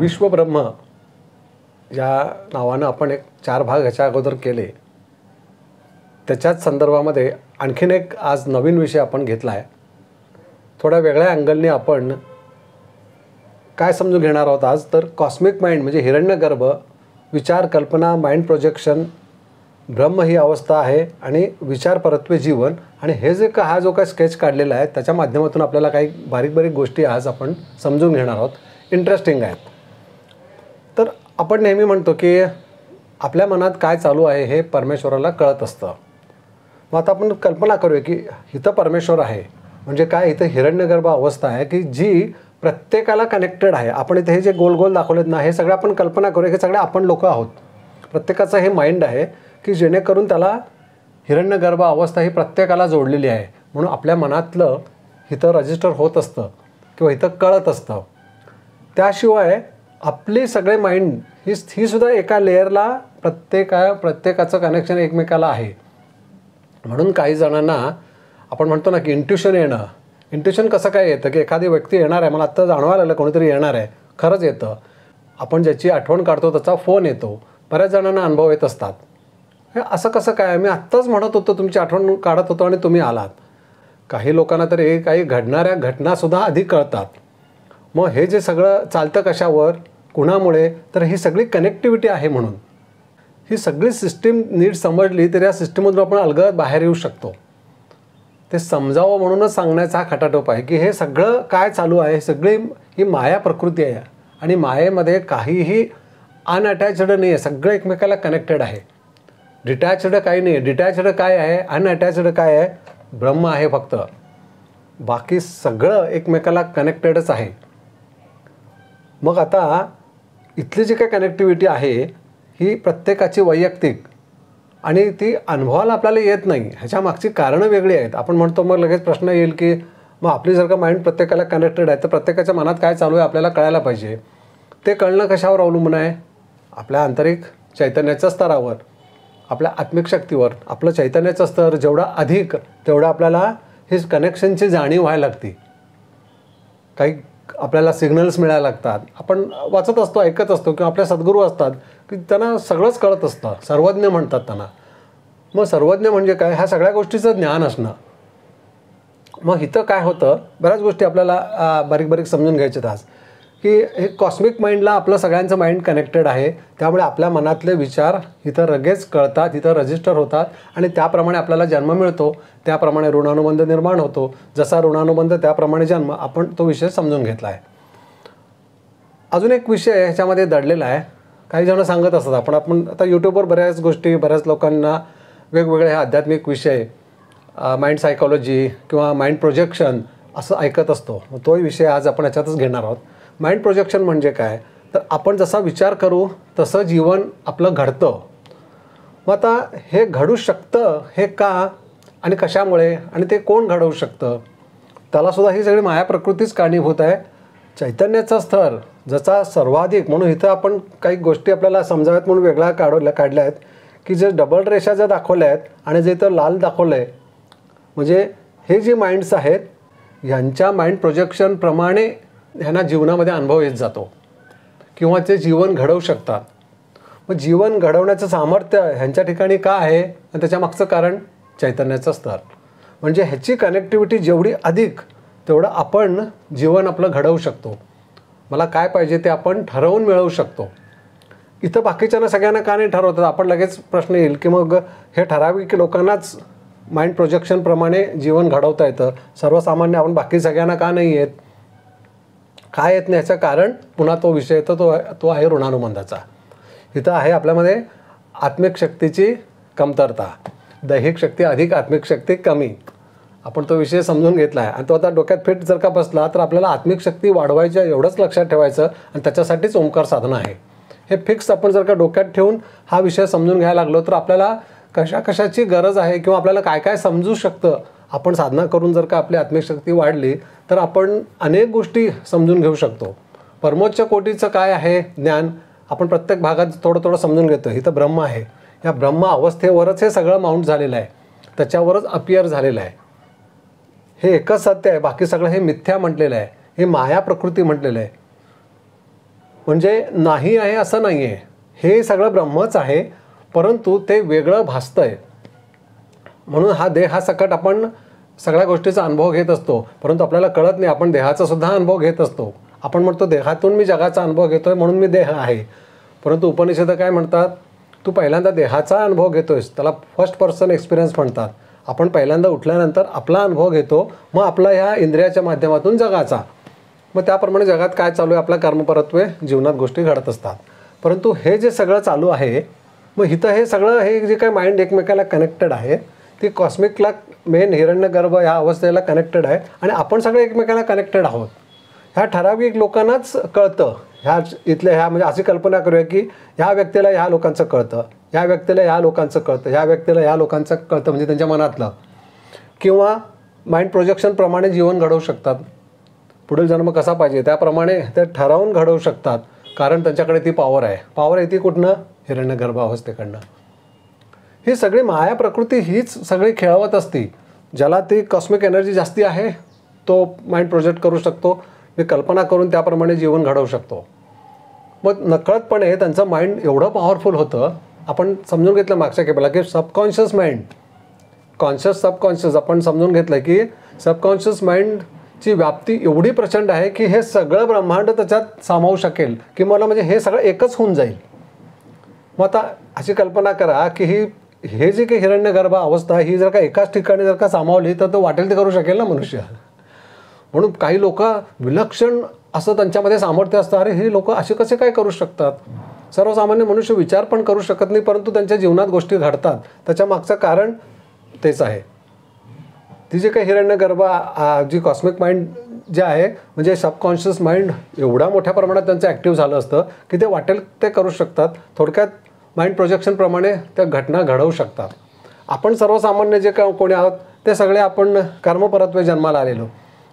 विश्वब्रह्म या नावानं आपण एक 4 भाग ह्याच्या अगोदर केले. त्याच्याच संदर्भामध्ये आणखीन एक आज नवीन विषय आपण घेतला आहे. थोड्या वेगळ्या अँगलने आपण काय समजून घेणार आहोत आज, तर कॉस्मिक माइंड म्हणजे हिरण्यगर्भ, विचार, कल्पना, माइंड प्रोजेक्शन, ब्रह्म ही अवस्था आहे आणि विचार परत्वे जीवन. आणि हे जे हा जो काही स्केच काढलेला आहे त्याच्या माध्यमातून आपल्याला काही बारीक बारीक गोष्टी आज आपण समजून घेणार आहोत. इंटरेस्टिंग आहेत. तर आपण नेहमी म्हणतो की आपल्या मनात काय चालू आहे हे परमेश्वराला कळत असतं. मग आता आपण कल्पना करूया की इथं परमेश्वर आहे म्हणजे काय, इथं हिरण्यगर्भ अवस्था आहे की जी प्रत्येकाला कनेक्टेड आहे. आपण इथे हे जे गोल गोल दाखवलेत ना, हे सगळं आपण कल्पना करूया की सगळे आपण लोक आहोत. प्रत्येकाचं हे माइंड आहे की जेणेकरून त्याला हिरण्यगर्भ अवस्था ही प्रत्येकाला जोडलेली आहे. म्हणून आपल्या मनातलं इथं रजिस्टर होत असतं किंवा इथं कळत असतं. त्याशिवाय आपली सगळे माइंड ही सुद्धा एका लेअरला प्रत्येकाचं कनेक्शन एकमेकाला आहे. म्हणून काही जणांना आपण म्हणतो ना की इंट्युशन येणं. इंट्युशन कसं काय येतं की एखादी व्यक्ती येणार आहे, मला आत्ता जाणवायला लागलं कोणीतरी येणार आहे, खरंच येतं. आपण ज्याची आठवण काढतो त्याचा फोन येतो. बऱ्याच जणांना अनुभव येत असतात. हे असं कसं काय, मी आत्ताच म्हणत होतो तुमची आठवण काढत होतो आणि तुम्ही आलात. काही लोकांना तर हे काही घडणाऱ्या घटनासुद्धा आधी कळतात. मग हे जे सगळं चालतं कशावर, कुणामुळे, तर ही सगळी कनेक्टिव्हिटी आहे. म्हणून ही सगळी सिस्टीम नीट समजली तर या सिस्टीममधून आपण अलगद बाहेर येऊ शकतो. ते समजावं म्हणूनच सांगण्याचा हा खटाटोप आहे की हे सगळं काय चालू आहे, सगळी ही माया प्रकृती आहे आणि मायेमध्ये काहीही अनअटॅच्ड नाही आहे. सगळं एकमेकाला कनेक्टेड आहे. डिटॅच्ड काही नाही आहे. डिटॅच्ड काय आहे, अनअटॅच्ड काय आहे, ब्रह्म आहे फक्त. बाकी सगळं एकमेकाला कनेक्टेडच आहे. मग आता इथली जी काही कनेक्टिव्हिटी आहे ही प्रत्येकाची वैयक्तिक आणि ती अनुभवाला आपल्याला येत नाही. ह्याच्या मागची कारणं वेगळी आहेत. आपण म्हणतो मग लगेच प्रश्न येईल की मग आपली जर का माइंड प्रत्येकाला कनेक्टेड आहे तर प्रत्येकाच्या मनात काय चालू आहे आपल्याला कळायला पाहिजे. ते कळणं कशावर अवलंबून आहे, आपल्या आंतरिक चैतन्याच्या स्तरावर, आपल्या आत्मिक शक्तीवर. आपलं चैतन्याचं स्तर जेवढा अधिक तेवढं आपल्याला ही कनेक्शनची जाणीव व्हायला लागते. काही आपल्याला सिग्नल्स मिळायला लागतात. आपण वाचत असतो, ऐकत असतो किंवा आपले सद्गुरू असतात की त्यांना सगळंच कळत असतं. सर्वज्ञ म्हणतात त्यांना. मग सर्वज्ञ म्हणजे काय, ह्या सगळ्या गोष्टीचं ज्ञान असणं. मग इथं काय होतं, बऱ्याच गोष्टी आपल्याला बारीक बारीक समजून घ्यायच्यात आज की हे कॉस्मिक माइंडला आपलं सगळ्यांचं माइंड कनेक्टेड आहे. त्यामुळे आपल्या मनातले विचार इथं लगेच कळतात, इथं रजिस्टर होतात आणि त्याप्रमाणे आपल्याला जन्म मिळतो. त्याप्रमाणे ऋणानुबंध निर्माण होतो. जसा ऋणानुबंध त्याप्रमाणे जन्म. आपण तो विषय समजून घेतला आहे. अजून एक विषय ह्याच्यामध्ये दडलेला आहे. काही जण सांगत असतात, आपण आता यूट्यूबवर बऱ्याच गोष्टी, बऱ्याच लोकांना वेगवेगळे हे आध्यात्मिक विषय, माइंड सायकॉलॉजी किंवा माइंड प्रोजेक्शन असं ऐकत असतो. तो विषय आज आपण ह्याच्यातच घेणार आहोत. माइंड प्रोजेक्शन म्हणजे काय, तर आपण जसा विचार करू तसं जीवन आपलं घडतं. मग आता हे घडू शकतं हे का आणि कशामुळे आणि ते कोण घडवू शकतं, त्यालासुद्धा ही सगळी माया प्रकृतीच कारणीभूत आहे. चैतन्याचा स्तर ज्याचा सर्वाधिक, म्हणून इथं आपण काही गोष्टी आपल्याला समजाव्यात म्हणून वेगळ्या काढल्या आहेत की जे डबल रेषा ज्या दाखवल्या आहेत आणि जे इथं लाल दाखवलं आहे, म्हणजे हे जे माइंड्स आहेत ह्यांच्या माइंड प्रोजेक्शनप्रमाणे ह्यांना जीवनामध्ये अनुभव येत जातो किंवा ते जीवन घडवू शकतात. मग जीवन घडवण्याचं सामर्थ्य ह्यांच्या ठिकाणी का आहे आणि त्याच्यामागचं कारण चैतन्याचं स्तर. म्हणजे ह्याची कनेक्टिव्हिटी जेवढी अधिक तेवढं आपण जीवन आपलं घडवू शकतो. मला काय पाहिजे ते आपण ठरवून मिळवू शकतो. इथं बाकीच्यांना सगळ्यांना का नाही ठरवतात, आपण लगेच प्रश्न येईल की मग हे ठराविक लोकांनाच माइंड प्रोजेक्शनप्रमाणे जीवन घडवता येतं, सर्वसामान्य आपण बाकी सगळ्यांना का नाही येत, काय येत नाही. याचं कारण पुन्हा तो विषय येतो, तो आहे ऋणानुबंधाचा. इथं आहे आपल्यामध्ये आत्मिक शक्तीची कमतरता, दैहिक शक्ती अधिक, आत्मिक शक्ती कमी. आपण तो विषय समजून घेतला आहे आणि तो आता डोक्यात फिट जर का बसला तर आपल्याला आत्मिक शक्ती वाढवायची एवढंच लक्षात ठेवायचं आणि त्याच्यासाठीच ओंकार साधना आहे. हे फिक्स आपण जर का डोक्यात ठेवून हा विषय समजून घ्यायला लागलो तर आपल्याला कशाची गरज आहे किंवा आपल्याला काय काय समजू शकतं. आपण साधना करून जर का आपली आत्मिक शक्ती वाढली तर आपण अनेक गोष्टी समजून घेऊ शकतो. परमोच्च कोटीचं काय आहे ज्ञान आपण प्रत्येक भागात थोडं थोडं समजून घेतो. इथं ब्रह्म आहे, या ब्रह्म अवस्थेवरच हे सगळं माउंट झालेलं आहे, त्याच्यावरच अपियर झालेलं आहे. हे एकच सत्य आहे, बाकी सगळं हे मिथ्या म्हटलेलं आहे, हे माया प्रकृती म्हटलेलं आहे. म्हणजे नाही आहे असं नाही आहे, हे सगळं ब्रह्मच आहे, परंतु ते वेगळं भासतंय. म्हणून हा देहासकट आपण सगळ्या गोष्टीचा अनुभव घेत असतो, परंतु आपल्याला कळत नाही आपण देहाचा सुद्धा अनुभव घेत असतो. आपण म्हणतो देहातून मी जगाचा अनुभव घेतोय म्हणून मी देह आहे, परंतु उपनिषद काय म्हणतात, तू पहिल्यांदा देहाचा अनुभव घेतोयस, त्याला फर्स्ट पर्सन एक्सपिरियन्स म्हणतात. आपण पहिल्यांदा उठल्यानंतर आपला अनुभव घेतो, मग आपला ह्या इंद्रियाच्या माध्यमातून जगाचा, मग त्याप्रमाणे जगात काय चालू आहे, आपला कर्मपरत्वे जीवनात गोष्टी घडत असतात. परंतु हे जे सगळं चालू आहे, मग इथं हे सगळं हे जे काही माइंड एकमेकाला कनेक्टेड आहे, ती कॉस्मिकला मेन हिरण्यगर्भ ह्या अवस्थेला कनेक्टेड आहे आणि आपण सगळे एकमेकाला कनेक्टेड आहोत. ह्या ठराविक लोकांनाच कळतं. ह्या इथल्या ह्या म्हणजे अशी कल्पना करूया की ह्या व्यक्तीला ह्या लोकांचं कळतं, ह्या व्यक्तीला ह्या लोकांचं कळतं, ह्या व्यक्तीला ह्या लोकांचं कळतं, म्हणजे त्यांच्या मनातलं, किंवा माइंड प्रोजेक्शनप्रमाणे जीवन घडवू शकतात. पुढील जन्म कसा पाहिजे त्याप्रमाणे ते ठरवून घडवू शकतात, कारण त्यांच्याकडे ती पॉवर आहे. पॉवर येते कुठनं? हिरण्यगर्भ अवस्थेकडनं. ही सगळी माया प्रकृती हीच सगळी खेळवत असती. ज्याला ती कॉस्मिक एनर्जी जास्ती आहे तो माइंड प्रोजेक्ट करू शकतो, मी कल्पना करून त्याप्रमाणे जीवन घडवू शकतो. मग नकळतपणे त्यांचं माइंड एवढं पॉवरफुल होतं. आपण समजून घेतलं मागच्या केपला की सबकॉन्शियस माइंड, कॉन्शियस सबकॉन्शियस, आपण समजून घेतलं की सबकॉन्शियस माइंडची व्याप्ती एवढी प्रचंड आहे की हे सगळं ब्रह्मांड त्याच्यात सामावू शकेल, की मला म्हणजे हे सगळं एकच होऊन जाईल. मग आता अशी कल्पना करा की हे जे काही हिरण्यगर्भ अवस्था ही जर का एकाच ठिकाणी जर का सामावली तर तो वाटेल ते करू शकेल ना मनुष्य. म्हणून काही लोक विलक्षण असं त्यांच्यामध्ये सामर्थ्य असतं, अरे हे लोक असे कसे काय करू शकतात. सर्वसामान्य मनुष्य विचार पण करू शकत नाही, परंतु त्यांच्या जीवनात गोष्टी घडतात. त्याच्या मागचं कारण तेच आहे. ती जे काही हिरण्यगर्भ जी कॉस्मिक माइंड जे आहे, म्हणजे सबकॉन्शियस माइंड एवढ्या मोठ्या प्रमाणात त्यांचं ॲक्टिव्ह झालं असतं की ते वाटेल ते करू शकतात. थोडक्यात माइंड प्रोजेक्शनप्रमाणे त्या घटना घडवू शकतात. आपण सर्वसामान्य जे कोणी आहोत ते सगळे आपण कर्मपरत्वे जन्माला आलेलो.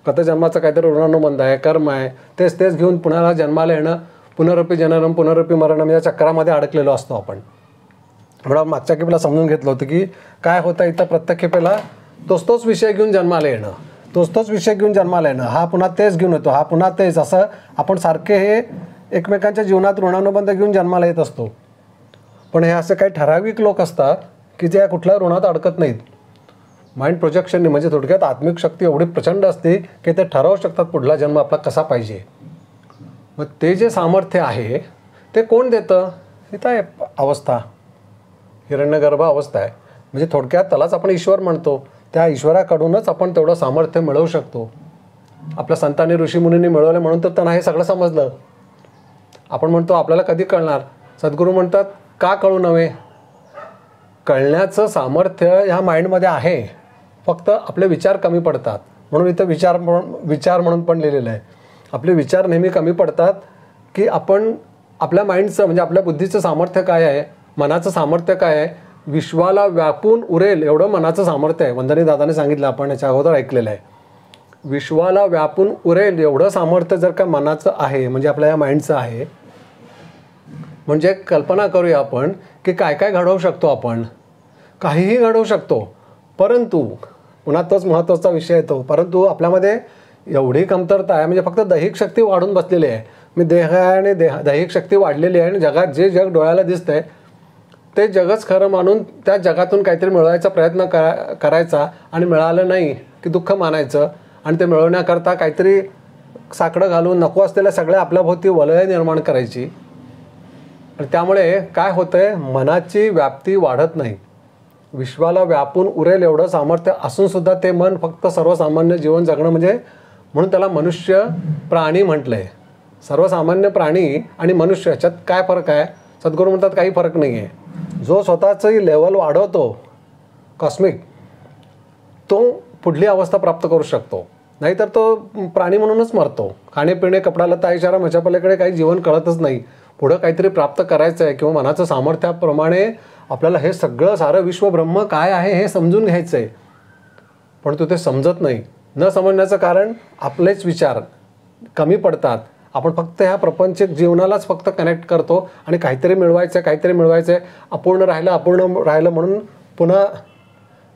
आता जन्माचं काहीतरी ऋणानुबंध आहे, कर्म आहे, तेच घेऊन पुन्हा जन्माला येणं, पुनरपी जननम पुनरपी मरणम या चक्रामध्ये अडकलेलो असतो आपण. म्हणून मागच्या खेपेला समजून घेतलं होतं की काय होतं, इथं प्रत्येक खेपेला तोच विषय घेऊन जन्माला येणं, तोच विषय घेऊन जन्माला येणं, हा पुन्हा तेच घेऊन येतो, हा पुन्हा तेच, असं आपण सारखे हे एकमेकांच्या जीवनात ऋणानुबंध घेऊन जन्माला येत असतो. पण हे असे काही ठराविक लोक असतात की जे कुठल्या ऋणात अडकत नाहीत. माइंड प्रोजेक्शनने, म्हणजे थोडक्यात आत्मिक शक्ती एवढी प्रचंड असते की ते ठरवू शकतात पुढला जन्म आपला कसा पाहिजे. मग ते जे सामर्थ्य आहे ते कोण देतं? इथं आहे अवस्था, हिरण्यगर्भ अवस्था आहे. म्हणजे थोडक्यात त्यालाच आपण ईश्वर म्हणतो. त्या ईश्वराकडूनच आपण तेवढं सामर्थ्य मिळवू शकतो. आपल्या संतांनी ऋषीमुनींनी मिळवलं म्हणून तर त्यांना हे सगळं समजलं. आपण म्हणतो आपल्याला कधी कळणार, सद्गुरू म्हणतात का कळू नये, कळण्याचं सामर्थ्य ह्या माइंडमध्ये आहे, फक्त आपले विचार कमी पडतात. म्हणून इथं विचार म्हणून पण लिहिलेलं आहे. आपले विचार नेहमी कमी पडतात की आपण आपल्या माइंडचं म्हणजे आपल्या बुद्धीचं सामर्थ्य काय आहे, मनाचं सामर्थ्य काय आहे, विश्वाला व्यापून उरेल एवढं मनाचं सामर्थ्य आहे. वंदनी दादाने सांगितलं, आपण याच्या अगोदर ऐकलेलं आहे. विश्वाला व्यापून उरेल एवढं सामर्थ्य जर का मनाचं आहे, म्हणजे आपल्या या माइंडचं आहे, म्हणजे कल्पना करूया आपण की काय काय घडवू शकतो. आपण काहीही घडवू शकतो. परंतु पुन्हा तोच महत्त्वाचा विषय येतो, परंतु आपल्यामध्ये एवढी कमतरता आहे, म्हणजे फक्त दैहिक शक्ती वाढून बसलेली आहे. मी देह आहे आणि दैहिक शक्ती वाढलेली आहे आणि जगात जे जग डोळ्याला दिसतंय ते जगच खरं मानून त्या जगातून काहीतरी मिळवायचा प्रयत्न करायचा आणि मिळालं नाही की दुःख मानायचं आणि ते मिळवण्याकरता काहीतरी साकडं घालून नको असलेल्या सगळ्या आपल्याभोवती वलय निर्माण करायची. आणि त्यामुळे काय होतंय, मनाची व्याप्ती वाढत नाही. विश्वाला व्यापून उरेल एवढं सामर्थ्य असूनसुद्धा ते मन फक्त सर्वसामान्य जीवन जगणं, म्हणजे म्हणून त्याला मनुष्य प्राणी म्हटलं आहे. सर्वसामान्य प्राणी आणि मनुष्य याच्यात काय फरक आहे? सद्गुरू म्हणतात काही फरक नाही आहे. जो स्वतःची लेवल वाढवतो कॉस्मिक, तो पुढली अवस्था प्राप्त करू शकतो. नाहीतर तो प्राणी म्हणूनच मरतो. खाणेपिणे कपडालत्ता इशारा ह्याच्या पलीकडे काही जीवन कळतच नाही. पुढं काहीतरी प्राप्त करायचं आहे किंवा मनाचं सामर्थ्याप्रमाणे आपल्याला हे सगळं सारं विश्वब्रह्म काय आहे हे समजून घ्यायचं आहे. परंतु ते समजत नाही. न समजण्याचं कारण आपलेच विचार कमी पडतात. आपण फक्त ह्या प्रपंचिक जीवनालाच फक्त कनेक्ट करतो आणि काहीतरी मिळवायचं आहे, अपूर्ण राहिलं म्हणून पुन्हा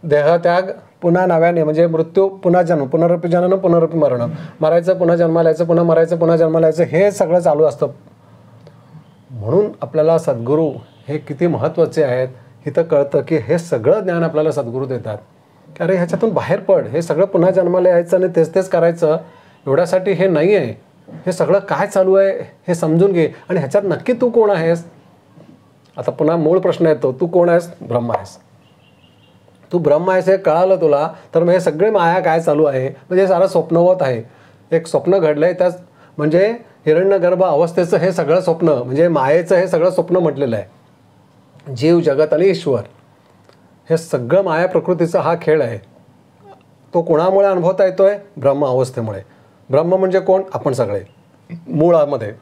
देहत्याग, पुन्हा नव्याने म्हणजे मृत्यू, पुन्हा जन्म, पुनरपी जनन पुनरपी मरण, मरायचं पुन्हा जन्माला यायचं, पुन्हा मरायचं पुन्हा जन्माला यायचं, हे सगळं चालू असतं. म्हणून आपल्याला सद्गुरू हे किती महत्त्वाचे आहेत इथं कळतं की हे सगळं ज्ञान आपल्याला सद्गुरू देतात की अरे ह्याच्यातून बाहेर पड, हे सगळं पुन्हा जन्माला यायचं आणि तेच तेच करायचं एवढ्यासाठी हे नाही आहे, हे सगळं काय चालू आहे हे समजून घे आणि ह्याच्यात नक्की तू कोण आहेस. आता पुन्हा मूळ प्रश्न येतो, तू कोण आहेस? ब्रह्म आहेस. तू ब्रह्म आहेस हे कळालं तुला तर मग हे सगळे माया काय चालू आहे म्हणजे सारं स्वप्नवत आहे. एक स्वप्न घडलं आहे त्याच म्हणजे हिरण्यगर्भ अवस्थेचं हे सगळं स्वप्न म्हणजे मायेचं हे सगळं स्वप्न म्हटलेलं आहे. जीव, जगत आणि ईश्वर हे सगळं माया प्रकृतीचा हा खेळ आहे. तो कोणामुळे अनुभवता येतो आहे? ब्रह्म अवस्थेमुळे. ब्रह्म म्हणजे कोण? आपण सगळे मुळामध्ये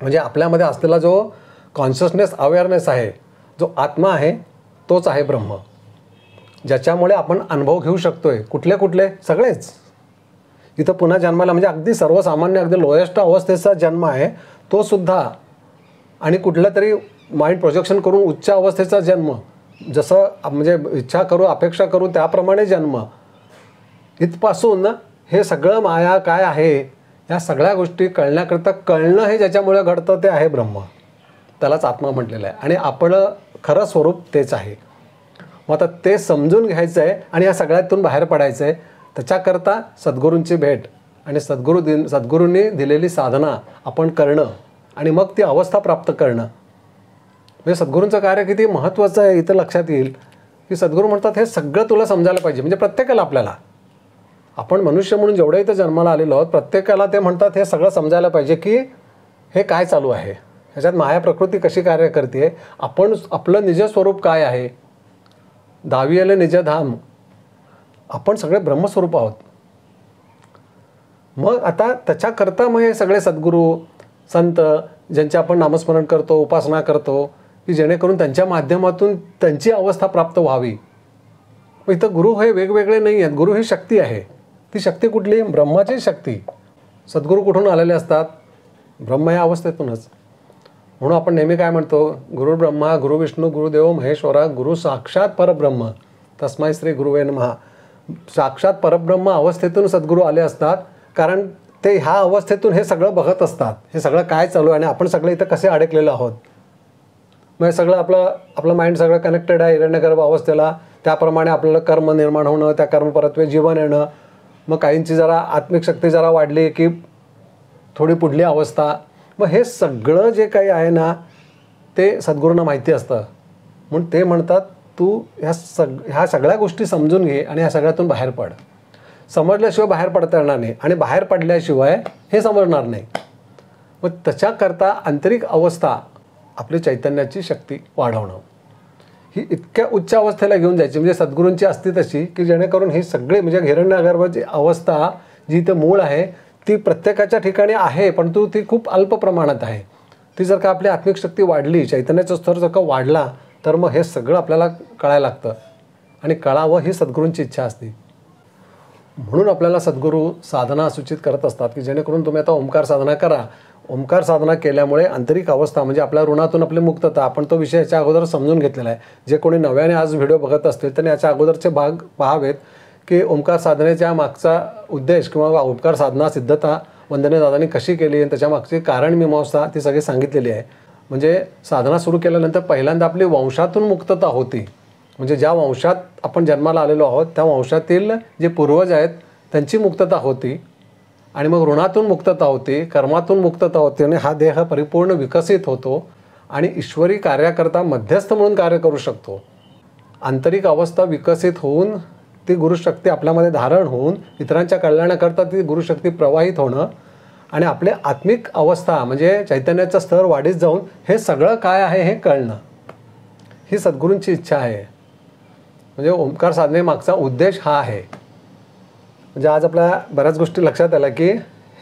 म्हणजे आपल्यामध्ये असलेला जो कॉन्शियसनेस अवेअरनेस आहे, जो आत्मा आहे तोच आहे ब्रह्म, ज्याच्यामुळे आपण अनुभव घेऊ शकतो आहे. कुठले कुठले? सगळेच. इथं पुन्हा जन्माला म्हणजे अगदी सर्वसामान्य अगदी लोएस्ट अवस्थेचा जन्म आहे तो सुद्धा, आणि कुठलं तरी माइंड प्रोजेक्शन करून उच्च अवस्थेचा जन्म, जसं म्हणजे इच्छा करू अपेक्षा करू त्याप्रमाणे जन्म. इथपासून हे सगळं माया काय आहे या सगळ्या गोष्टी कळण्याकरता कळणं हे ज्याच्यामुळे घडतं ते आहे ब्रह्म, त्यालाच आत्मा म्हटलेलं आहे आणि आपलं खरं स्वरूप तेच आहे. मग आता ते समजून घ्यायचं आहे आणि या सगळ्यातून बाहेर पडायचं आहे. त्याच्याकरता सद्गुरूंची भेट आणि सद्गुरूंनी दिलेली साधना आपण करणं आणि मग ती अवस्था प्राप्त करणं म्हणजे सद्गुरूंचं कार्य किती महत्त्वाचं आहे इथं लक्षात येईल की सद्गुरू म्हणतात हे सगळं तुला समजायला पाहिजे. म्हणजे प्रत्येकाला आपल्याला आपण मनुष्य म्हणून जेवढे इथं जन्माला आलेलो आहोत प्रत्येकाला ते म्हणतात हे सगळं समजायला पाहिजे की हे काय चालू आहे, ह्याच्यात माया प्रकृती कशी कार्य करते, आपण आपलं निज स्वरूप काय आहे, दावियले निजधाम, आपण सगळे ब्रह्मस्वरूप आहोत. मग आता त्याच्याकरता मग हे सगळे सद्गुरू संत ज्यांचे आपण नामस्मरण करतो, उपासना करतो की जेणेकरून त्यांच्या माध्यमातून त्यांची अवस्था प्राप्त व्हावी. मग इथं गुरु हे वेगवेगळे नाही आहेत. गुरु ही शक्ती आहे. ती शक्ती कुठली? ब्रह्माची शक्ती. सद्गुरू कुठून आलेले असतात? ब्रह्म या अवस्थेतूनच. म्हणून आपण नेहमी काय म्हणतो? गुरु ब्रह्मा गुरु विष्णू गुरुदेव महेश्वरा गुरु साक्षात परब्रह्म तस्मै श्री गुरुवे नमः. साक्षात परब्रह्म अवस्थेतून सद्गुरू आले असतात कारण ते ह्या अवस्थेतून हे सगळं बघत असतात, हे सगळं काय चालू आहे आणि आपण सगळे इथं कसे अडकलेलो आहोत. मग हे सगळं आपलं माइंड सगळं कनेक्टेड आहे हिरण्यगर्भ अवस्थेला. त्याप्रमाणे आपल्याला कर्म निर्माण होणं, त्या कर्मपरत्वे जीवन येणं, मग काहींची जरा आत्मिक शक्ती जरा वाढली की थोडी पुढली अवस्था. मग हे सगळं जे काही आहे ना ते सद्गुरूंना माहिती असतं. म्हणून ते म्हणतात तू ह्या सगळ्या गोष्टी समजून घे आणि ह्या सगळ्यातून बाहेर पड. समजल्याशिवाय बाहेर पडता येणार नाही आणि बाहेर पडल्याशिवाय हे समजणार नाही. मग त्याच्याकरता आंतरिक अवस्था आपली चैतन्याची शक्ती वाढवणं ही इतक्या उच्च अवस्थेला घेऊन जायची म्हणजे सद्गुरूंची असती तशी की जेणेकरून ही सगळे म्हणजे हिरण्यगर्भाची अवस्था जी इथं मूळ आहे ती प्रत्येकाच्या ठिकाणी आहे परंतु ती खूप अल्प प्रमाणात आहे. ती जर का आपली आत्मिक शक्ती वाढली, चैतन्याचा स्तर जर का वाढला तर मग हे सगळं आपल्याला कळायला लागतं आणि कळावं ही सद्गुरूंची इच्छा असते. म्हणून आपल्याला सद्गुरू साधना सूचित करत असतात की जेणेकरून तुम्ही आता ओंकार साधना करा. ओंकार साधना केल्यामुळे आंतरिक अवस्था म्हणजे आपल्या ऋणातून आपली मुक्तता, आपण तो विषय याच्या अगोदर समजून घेतलेला आहे. जे कोणी नव्याने आज व्हिडिओ बघत असतील त्यांनी याच्या अगोदरचे भाग पाहावेत की ओंकार साधनेच्या मागचा उद्देश किंवा ओंकार साधना सिद्धता वंदने दादांनी कशी केली आणि त्याच्या मागची कारण मीमांसा ती सगळी सांगितलेली आहे. म्हणजे साधना सुरू केल्यानंतर पहिल्यांदा आपली वंशातून मुक्तता होती. म्हणजे ज्या वंशात आपण जन्माला आलेलो आहोत त्या वंशातील जे पूर्वज आहेत त्यांची मुक्तता होती आणि मग ऋणातून मुक्तता होती, कर्मातून मुक्तता होती आणि हा देह परिपूर्ण विकसित होतो आणि ईश्वरी कार्याकरता मध्यस्थ म्हणून कार्य करू शकतो. आंतरिक अवस्था विकसित होऊन ती गुरुशक्ती आपल्यामध्ये धारण होऊन इतरांच्या कल्याणाकरता ती गुरुशक्ती प्रवाहित होणं आणि आपले आत्मिक अवस्था म्हणजे चैतन्याचा स्तर वाढीत जाऊन हे सगळं काय आहे हे कळणं ही सद्गुरूंची इच्छा आहे. म्हणजे ओंकार साधनेमागचा उद्देश हा आहे. म्हणजे आज आपल्या बऱ्याच गोष्टी लक्षात आल्या की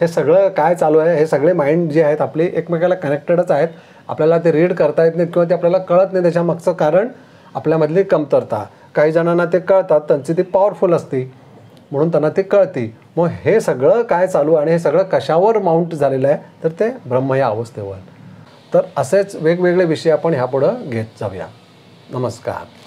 हे सगळं काय चालू आहे, हे सगळे माइंड जे आहेत आपली एकमेकाला कनेक्टेडच आहेत. आपल्याला ते रीड करता येत नाहीत किंवा ते आपल्याला कळत नाही. त्याच्यामागचं कारण आपल्यामधली कमतरता. काही जणांना ते कळतात, त्यांची ती पॉवरफुल असते म्हणून त्यांना ते कळते. मग हे सगळं काय चालू आणि हे सगळं कशावर माउंट झालेलं आहे तर ते ब्रह्म या अवस्थेवर. तर असेच वेगवेगळे विषय आपण ह्यापुढं घेत जाऊया. नमस्कार.